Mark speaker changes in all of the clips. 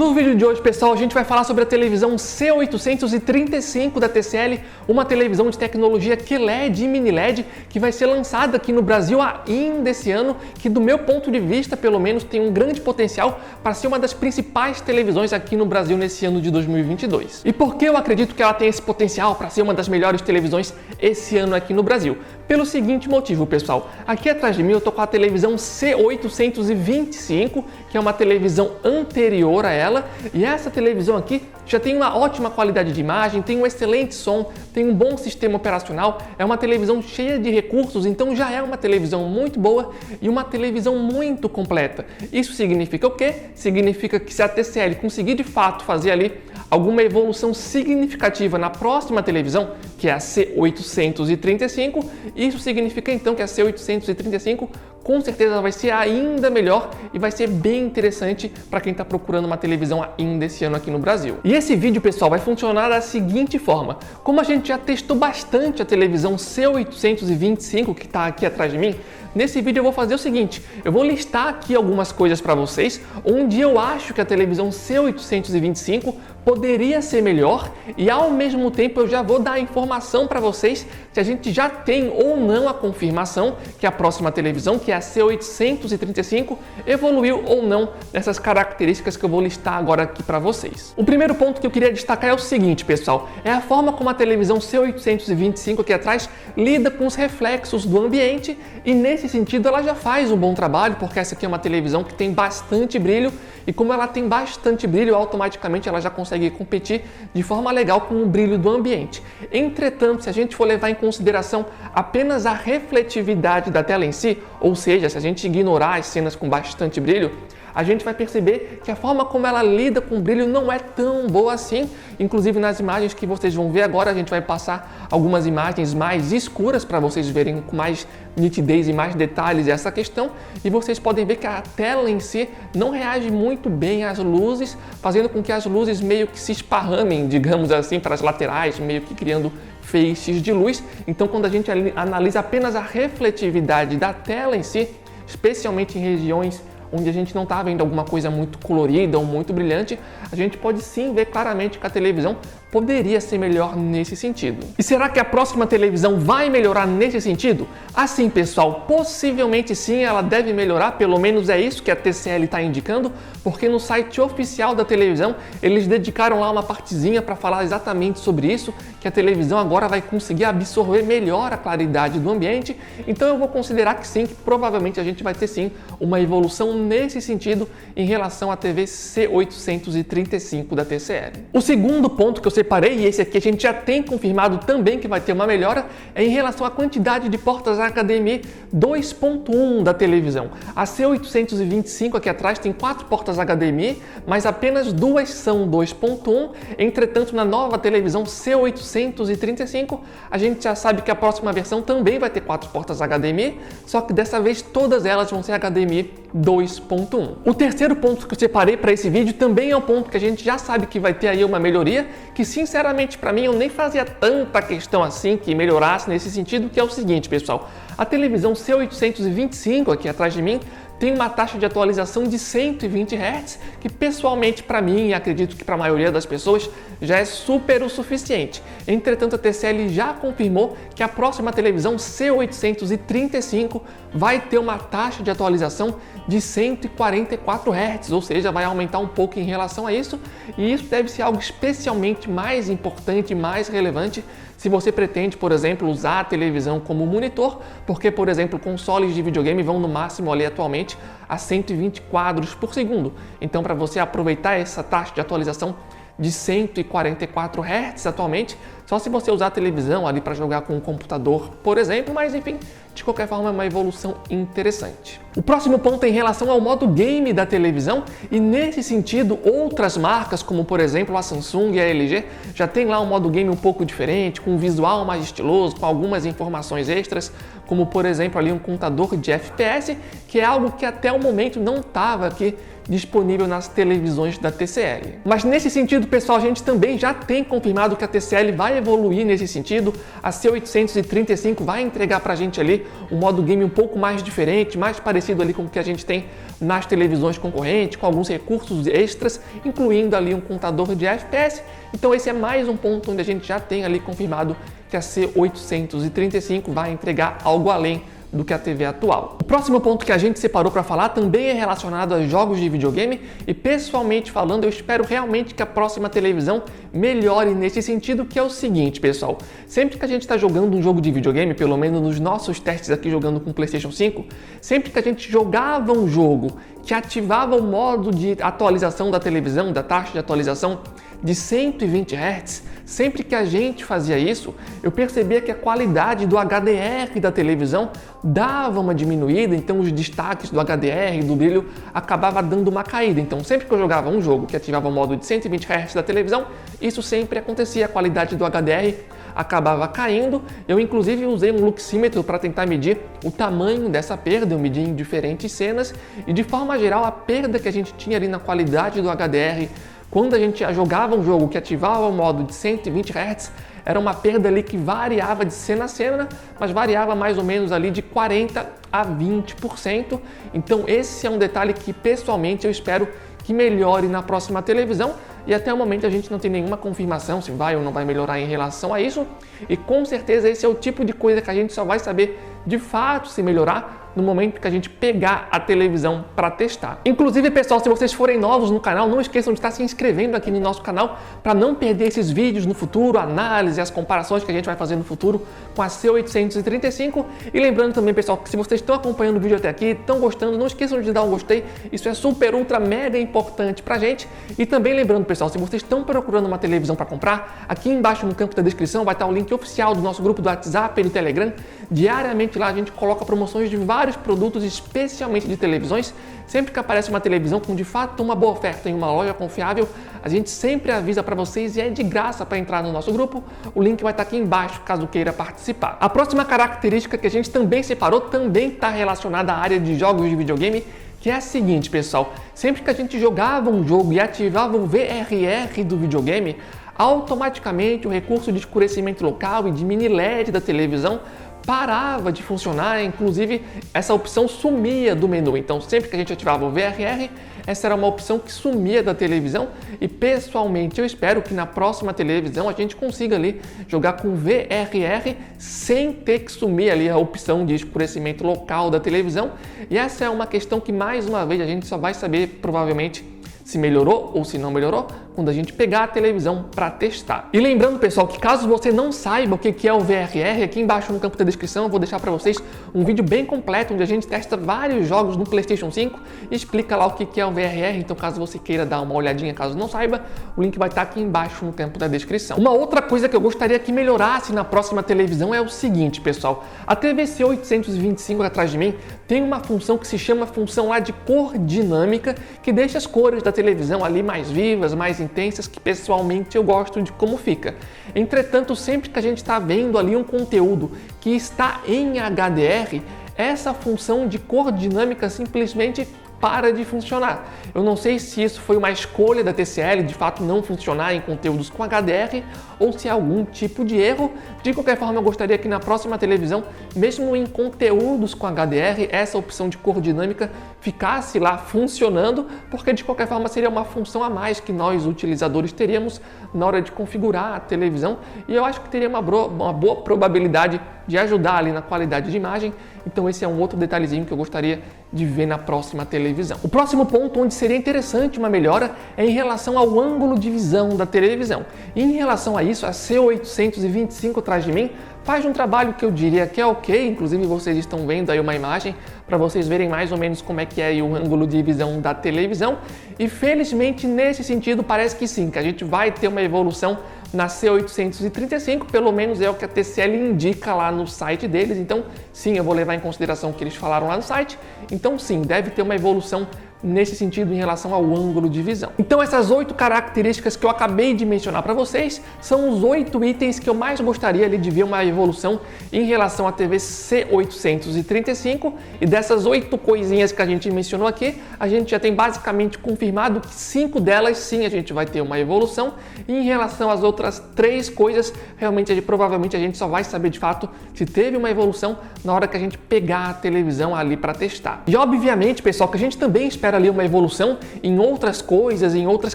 Speaker 1: No vídeo de hoje, pessoal, a gente vai falar sobre a televisão C835 da TCL, uma televisão de tecnologia QLED e mini LED que vai ser lançada aqui no Brasil ainda esse ano, que do meu ponto de vista, pelo menos, tem um grande potencial para ser uma das principais televisões aqui no Brasil nesse ano de 2022. E por que eu acredito que ela tem esse potencial para ser uma das melhores televisões esse ano aqui no Brasil? Pelo seguinte motivo, pessoal. Aqui atrás de mim eu tô com a televisão C825, que é uma televisão anterior a ela, e essa televisão aqui já tem uma ótima qualidade de imagem, tem um excelente som, tem um bom sistema operacional, é uma televisão cheia de recursos, então já é uma televisão muito boa e uma televisão muito completa. Isso significa o quê? Significa que se a TCL conseguir de fato fazer ali alguma evolução significativa na próxima televisão, que é a C835, isso significa então que a C835 com certeza vai ser ainda melhor e vai ser bem interessante para quem está procurando uma televisão ainda esse ano aqui no Brasil. E esse vídeo, pessoal, vai funcionar da seguinte forma. Como a gente já testou bastante a televisão C825 que está aqui atrás de mim, nesse vídeo eu vou fazer o seguinte, eu vou listar aqui algumas coisas para vocês, onde eu acho que a televisão C825 poderia ser melhor e ao mesmo tempo eu já vou dar a informação para vocês se a gente já tem ou não a confirmação que a próxima televisão, que é a C835, evoluiu ou não nessas características que eu vou listar agora aqui para vocês. O primeiro ponto que eu queria destacar é o seguinte, pessoal, é a forma como a televisão C825 aqui atrás lida com os reflexos do ambiente e nesse sentido ela já faz um bom trabalho, porque essa aqui é uma televisão que tem bastante brilho e como ela tem bastante brilho, automaticamente ela já consegue competir de forma legal com o brilho do ambiente. Entretanto, se a gente for levar em consideração apenas a refletividade da tela em si, ou seja, se a gente ignorar as cenas com bastante brilho, a gente vai perceber que a forma como ela lida com o brilho não é tão boa assim. Inclusive nas imagens que vocês vão ver agora, a gente vai passar algumas imagens mais escuras para vocês verem com mais nitidez e mais detalhes essa questão. E vocês podem ver que a tela em si não reage muito bem às luzes, fazendo com que as luzes meio que se esparramem, digamos assim, para as laterais, meio que criando feixes de luz. Então, quando a gente analisa apenas a refletividade da tela em si, especialmente em regiões onde a gente não está vendo alguma coisa muito colorida ou muito brilhante, a gente pode sim ver claramente que a televisão poderia ser melhor nesse sentido. E será que a próxima televisão vai melhorar nesse sentido? Assim, pessoal, possivelmente sim, ela deve melhorar, pelo menos é isso que a TCL está indicando, porque no site oficial da televisão eles dedicaram lá uma partezinha para falar exatamente sobre isso, que a televisão agora vai conseguir absorver melhor a claridade do ambiente, então eu vou considerar que sim, que provavelmente a gente vai ter sim uma evolução nesse sentido em relação à TV C835 da TCL. O segundo ponto que eu separei, e esse aqui a gente já tem confirmado também que vai ter uma melhora, é em relação à quantidade de portas HDMI 2.1 da televisão. A C825 aqui atrás tem 4 portas HDMI, mas apenas 2 são 2.1. Entretanto, na nova televisão C835, a gente já sabe que a próxima versão também vai ter 4 portas HDMI, só que dessa vez todas elas vão ser HDMI 2.1. O terceiro ponto que eu separei para esse vídeo também é um ponto que a gente já sabe que vai ter aí uma melhoria, que sinceramente para mim eu nem fazia tanta questão assim que melhorasse nesse sentido, que é o seguinte, pessoal. A televisão C825 aqui atrás de mim tem uma taxa de atualização de 120 Hz, que pessoalmente para mim, e acredito que para a maioria das pessoas, já é super o suficiente. Entretanto, a TCL já confirmou que a próxima televisão C835 vai ter uma taxa de atualização de 144 Hz, ou seja, vai aumentar um pouco em relação a isso, e isso deve ser algo especialmente mais importante e mais relevante se você pretende, por exemplo, usar a televisão como monitor, porque, por exemplo, consoles de videogame vão no máximo ali atualmente a 120 quadros por segundo. Então, para você aproveitar essa taxa de atualização de 144 Hz atualmente, só se você usar a televisão ali para jogar com um computador, por exemplo, mas enfim, de qualquer forma é uma evolução interessante. O próximo ponto é em relação ao modo game da televisão, e nesse sentido outras marcas, como por exemplo a Samsung e a LG, já tem lá um modo game um pouco diferente, com um visual mais estiloso, com algumas informações extras, como por exemplo ali um contador de FPS, que é algo que até o momento não estava aqui disponível nas televisões da TCL. Mas nesse sentido, pessoal, a gente também já tem confirmado que a TCL vai evoluir nesse sentido. A C835 vai entregar pra gente ali ter um modo game um pouco mais diferente, mais parecido ali com o que a gente tem nas televisões concorrentes, com alguns recursos extras, incluindo ali um contador de FPS. Então esse é mais um ponto onde a gente já tem ali confirmado que a C835 vai entregar algo além do que a TV atual. O próximo ponto que a gente separou para falar também é relacionado a jogos de videogame e, pessoalmente falando, eu espero realmente que a próxima televisão melhore nesse sentido, que é o seguinte, pessoal. Sempre que a gente está jogando um jogo de videogame, pelo menos nos nossos testes aqui jogando com o PlayStation 5, sempre que a gente jogava um jogo que ativava o modo de atualização da televisão, da taxa de atualização de 120 Hz, sempre que a gente fazia isso, eu percebia que a qualidade do HDR da televisão dava uma diminuída, então os destaques do HDR, do brilho, acabava dando uma caída. Então sempre que eu jogava um jogo que ativava o modo de 120 Hz da televisão, isso sempre acontecia, a qualidade do HDR acabava caindo. Eu inclusive usei um luxímetro para tentar medir o tamanho dessa perda, eu medi em diferentes cenas e de forma geral a perda que a gente tinha ali na qualidade do HDR quando a gente jogava um jogo que ativava o modo de 120 Hz, era uma perda ali que variava de cena a cena, mas variava mais ou menos ali de 40% a 20%. Então esse é um detalhe que pessoalmente eu espero que melhore na próxima televisão e até o momento a gente não tem nenhuma confirmação se vai ou não vai melhorar em relação a isso. E com certeza esse é o tipo de coisa que a gente só vai saber de fato se melhorar no momento que a gente pegar a televisão para testar. Inclusive, pessoal, se vocês forem novos no canal, não esqueçam de estar se inscrevendo aqui no nosso canal para não perder esses vídeos no futuro, a análise, as comparações que a gente vai fazer no futuro com a C835. E lembrando também, pessoal, que se vocês estão acompanhando o vídeo até aqui, estão gostando, não esqueçam de dar um gostei, isso é super, ultra, mega importante pra gente. E também lembrando, pessoal, se vocês estão procurando uma televisão para comprar, aqui embaixo no campo da descrição vai estar o link oficial do nosso grupo do WhatsApp e do Telegram. Diariamente lá a gente coloca promoções de vários produtos, especialmente de televisões. Sempre que aparece uma televisão com de fato uma boa oferta em uma loja confiável, a gente sempre avisa para vocês e é de graça para entrar no nosso grupo. O link vai estar aqui embaixo caso queira participar. A próxima característica que a gente também separou também está relacionada à área de jogos de videogame, que é a seguinte, pessoal. Sempre que a gente jogava um jogo e ativava o VRR do videogame, automaticamente o recurso de escurecimento local e de mini LED da televisão parava de funcionar, inclusive essa opção sumia do menu. Então sempre que a gente ativava o VRR, essa era uma opção que sumia da televisão e pessoalmente eu espero que na próxima televisão a gente consiga ali jogar com VRR sem ter que sumir ali a opção de escurecimento local da televisão. E essa é uma questão que mais uma vez a gente só vai saber provavelmente se melhorou ou se não melhorou quando a gente pegar a televisão para testar. E lembrando, pessoal, que caso você não saiba o que é o VRR, aqui embaixo no campo da descrição eu vou deixar para vocês um vídeo bem completo onde a gente testa vários jogos no PlayStation 5 e explica lá o que é o VRR. Então caso você queira dar uma olhadinha, caso não saiba, o link vai estar aqui embaixo no campo da descrição. Uma outra coisa que eu gostaria que melhorasse na próxima televisão é o seguinte, pessoal. A TV C825 atrás de mim tem uma função que se chama função lá de cor dinâmica, que deixa as cores da televisão ali mais vivas, mais intensas, que pessoalmente eu gosto de como fica. Entretanto, sempre que a gente está vendo ali um conteúdo que está em HDR, essa função de cor dinâmica simplesmente para de funcionar. Eu não sei se isso foi uma escolha da TCL de fato não funcionar em conteúdos com HDR ou se é algum tipo de erro. De qualquer forma, eu gostaria que na próxima televisão, mesmo em conteúdos com HDR, essa opção de cor dinâmica ficasse lá funcionando, porque de qualquer forma seria uma função a mais que nós utilizadores teríamos na hora de configurar a televisão e eu acho que teria uma boa probabilidade de ajudar ali na qualidade de imagem. Então esse é um outro detalhezinho que eu gostaria de ver na próxima televisão. O próximo ponto onde seria interessante uma melhora é em relação ao ângulo de visão da televisão. E em relação a isso, a C825 atrás de mim faz um trabalho que eu diria que é ok, inclusive vocês estão vendo aí uma imagem para vocês verem mais ou menos como é que é aí o ângulo de visão da televisão. E felizmente nesse sentido parece que sim, que a gente vai ter uma evolução na C835, pelo menos é o que a TCL indica lá no site deles. Então sim, eu vou levar em consideração o que eles falaram lá no site. Então sim, deve ter uma evolução nesse sentido em relação ao ângulo de visão. Então essas 8 características que eu acabei de mencionar para vocês são os 8 itens que eu mais gostaria ali de ver uma evolução em relação à TV C835, e dessas 8 coisinhas que a gente mencionou aqui, a gente já tem basicamente confirmado que 5 delas sim a gente vai ter uma evolução, e em relação às outras 3 coisas, realmente provavelmente a gente só vai saber de fato se teve uma evolução na hora que a gente pegar a televisão ali para testar. E obviamente, pessoal, que a gente também espera ali uma evolução em outras coisas, em outras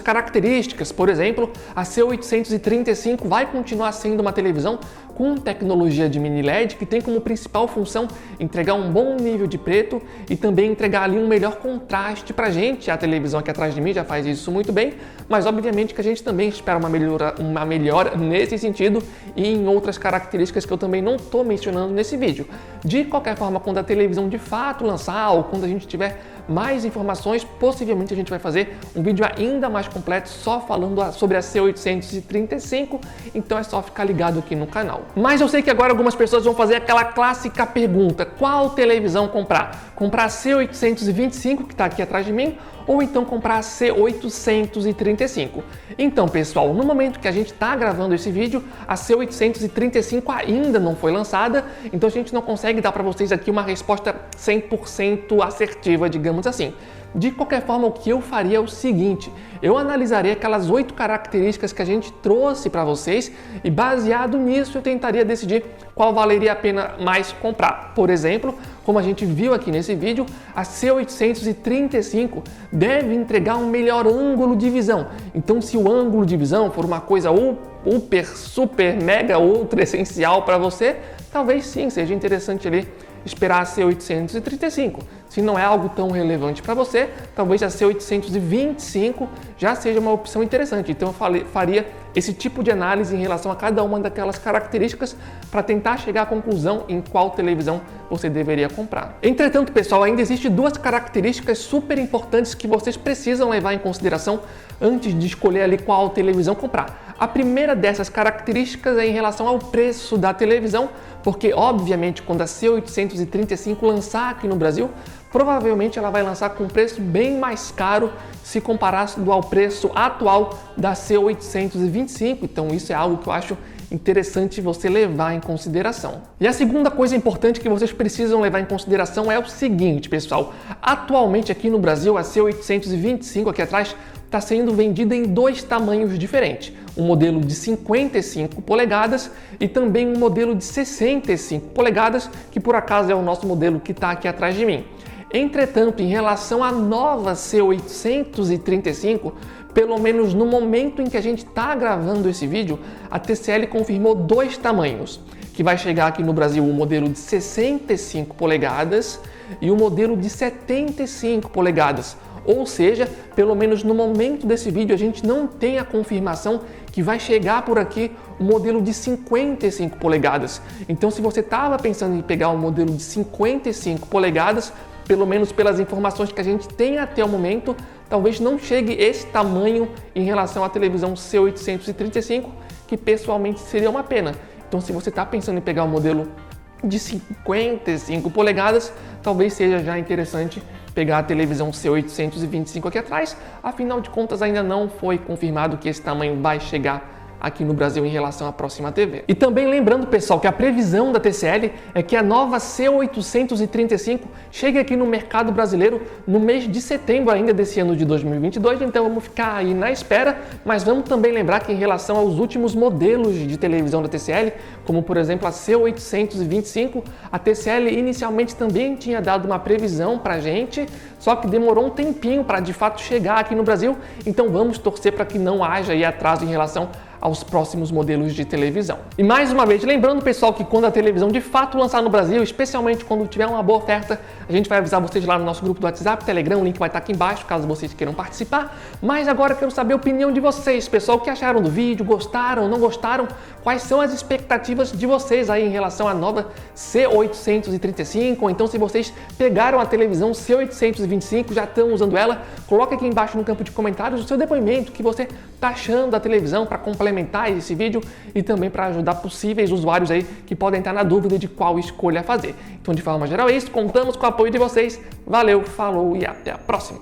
Speaker 1: características. Por exemplo, a C835 vai continuar sendo uma televisão com tecnologia de mini LED que tem como principal função entregar um bom nível de preto e também entregar ali um melhor contraste pra gente. A televisão aqui atrás de mim já faz isso muito bem, mas obviamente que a gente também espera uma melhora nesse sentido e em outras características que eu também não estou mencionando nesse vídeo. De qualquer forma, quando a televisão de fato lançar ou quando a gente tiver mais informações, possivelmente a gente vai fazer um vídeo ainda mais completo só falando sobre a C835, então é só ficar ligado aqui no canal. Mas eu sei que agora algumas pessoas vão fazer aquela clássica pergunta: qual televisão comprar? Comprar a C825, que está aqui atrás de mim, ou então comprar a C835? Então, pessoal, no momento que a gente está gravando esse vídeo, a C835 ainda não foi lançada, então a gente não consegue dar para vocês aqui uma resposta 100% assertiva, digamos assim. De qualquer forma, o que eu faria é o seguinte: eu analisaria aquelas 8 características que a gente trouxe para vocês e, baseado nisso, eu tentaria decidir qual valeria a pena mais comprar. Por exemplo, como a gente viu aqui nesse vídeo, a C835 deve entregar um melhor ângulo de visão. Então, se o ângulo de visão for uma coisa super, mega, ultra essencial para você, talvez sim seja interessante ali esperar a C835. Se não é algo tão relevante para você, talvez a C825 já seja uma opção interessante. Então eu faria esse tipo de análise em relação a cada uma daquelas características para tentar chegar à conclusão em qual televisão você deveria comprar. Entretanto, pessoal, ainda existem 2 características super importantes que vocês precisam levar em consideração antes de escolher ali qual televisão comprar. A primeira dessas características é em relação ao preço da televisão, porque obviamente quando a C835 lançar aqui no Brasil, provavelmente ela vai lançar com um preço bem mais caro se comparado ao preço atual da C825, então isso é algo que eu acho interessante você levar em consideração. E a segunda coisa importante que vocês precisam levar em consideração é o seguinte, pessoal: atualmente aqui no Brasil a C825 aqui atrás está sendo vendida em 2 tamanhos diferentes, um modelo de 55 polegadas e também um modelo de 65 polegadas, que por acaso é o nosso modelo que está aqui atrás de mim. Entretanto, em relação à nova C835, pelo menos no momento em que a gente está gravando esse vídeo, a TCL confirmou 2 tamanhos, que vai chegar aqui no Brasil o modelo de 65 polegadas e o modelo de 75 polegadas. Ou seja, pelo menos no momento desse vídeo, a gente não tem a confirmação que vai chegar por aqui o modelo de 55 polegadas. Então, se você estava pensando em pegar o modelo de 55 polegadas, pelo menos pelas informações que a gente tem até o momento, talvez não chegue esse tamanho em relação à televisão C835, que pessoalmente seria uma pena. Então, se você está pensando em pegar o modelo de 55 polegadas, talvez seja já interessante pegar a televisão C825 aqui atrás. Afinal de contas, ainda não foi confirmado que esse tamanho vai chegar aqui no Brasil em relação à próxima TV. E também lembrando, pessoal, que a previsão da TCL é que a nova C835 chegue aqui no mercado brasileiro no mês de setembro ainda desse ano de 2022, então vamos ficar aí na espera, mas vamos também lembrar que em relação aos últimos modelos de televisão da TCL, como por exemplo a C825, a TCL inicialmente também tinha dado uma previsão pra gente, só que demorou um tempinho para de fato chegar aqui no Brasil, então vamos torcer para que não haja aí atraso em relação aos próximos modelos de televisão. E mais uma vez, lembrando, pessoal, que quando a televisão de fato lançar no Brasil, especialmente quando tiver uma boa oferta, a gente vai avisar vocês lá no nosso grupo do WhatsApp, Telegram, o link vai estar aqui embaixo, caso vocês queiram participar. Mas agora eu quero saber a opinião de vocês, pessoal, o que acharam do vídeo, gostaram, não gostaram? Quais são as expectativas de vocês aí em relação à nova C835? Ou então, se vocês pegaram a televisão C825, já estão usando ela, coloca aqui embaixo no campo de comentários o seu depoimento, o que você está achando da televisão, para complementar esse vídeo e também para ajudar possíveis usuários aí que podem estar na dúvida de qual escolha fazer. Então, de forma geral é isso, contamos com o apoio de vocês. Valeu, falou e até a próxima!